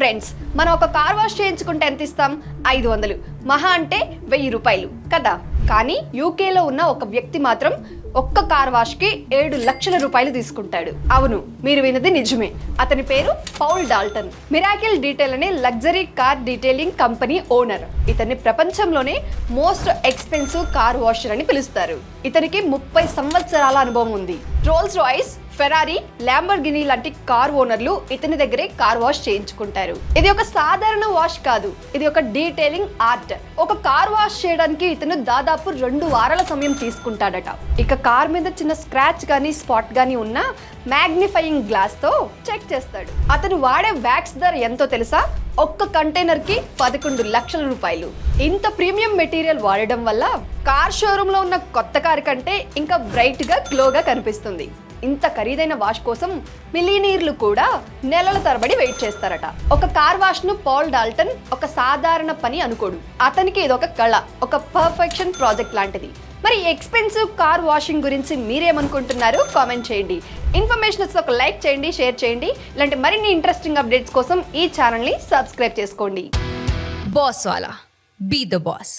Friends, మనం ఒక car wash చేయించుకుంటే ఎంత ఇస్తాం? 500, మహా అంటే 1000 రూపాయలు కదా. కానీ యూకేలో ఉన్న ఒక వ్యక్తి మాత్రం ఒక్క కార్ వాష్ కి 7 లక్షల రూపాయలు తీసుకుంటాడు. అవును, మీరు విన్నది నిజమే. అతని పేరు పౌల్ డాల్టన్. మిరాకిల్ డీటెయిల్ అనే luxury car detailing company owner. ఇతన్ని ప్రపంచంలోనే మోస్ట్ ఎక్స్పెన్సివ్ కార్ వాషర్ అని పిలుస్తారు. ఇతనికి 30 సంవత్సరాల అనుభవం ఉంది. రోల్స్ రాయిస్, ఫెరారీ, ల్యాంబోర్గినీ లాంటి కార్ ఓనర్లు ఇతని దగ్గరే కార్ వాష్ చేయించుకుంటారు. ఇది ఒక సాధారణ వాష్ కాదు, ఇది ఒక డీటెయిలింగ్ ఆర్ట్. ఒక కార్ వాష్ చేయడానికి ఇతను దాదాపు 2 వారాల సమయం తీసుకుంటాడట. ఇక కార్ మీద చిన్న స్క్రాచ్ గానీ స్పాట్ గానీ ఉన్న మ్యాగ్నిఫైయింగ్ గ్లాస్ తో చెక్ చేస్తాడు. అతను వాడే వ్యాక్స్ ధర ఎంతో తెలుసా? ఒక్క కంటైనర్ కి 11 లక్షల రూపాయలు. ఇంత ప్రీమియం మెటీరియల్ వాడడం వల్ల కార్ షోరూమ్ లో ఉన్న కొత్త కార్ కంటే ఇంకా బ్రైట్ గా గ్లోగా కనిపిస్తుంది. ఇంత ఖరీదైన వాష్ కోసం మిలీనీర్లు కూడా నెలల తరబడి వెయిట్ చేస్తారట. ఒక కార్ వాష్ ను పౌల్ డాల్టన్ ఒక సాధారణ పని అనుకోడు. అతనికి ఇదొక కళ, ఒక పర్ఫెక్షన్ ప్రాజెక్ట్ లాంటిది. మరి ఎక్స్పెన్సివ్ కార్ వాషింగ్ గురించి మీరేమనుకుంటున్నారు? కామెంట్ చేయండి. ఇన్ఫర్మేషన్ ఒక లైక్ చేయండి, షేర్ చేయండి. ఇలాంటి మరిన్ని ఇంట్రెస్టింగ్ అప్డేట్స్ కోసం ఈ ఛానల్ని సబ్స్క్రైబ్ చేసుకోండి. Boss Wala. Be the boss.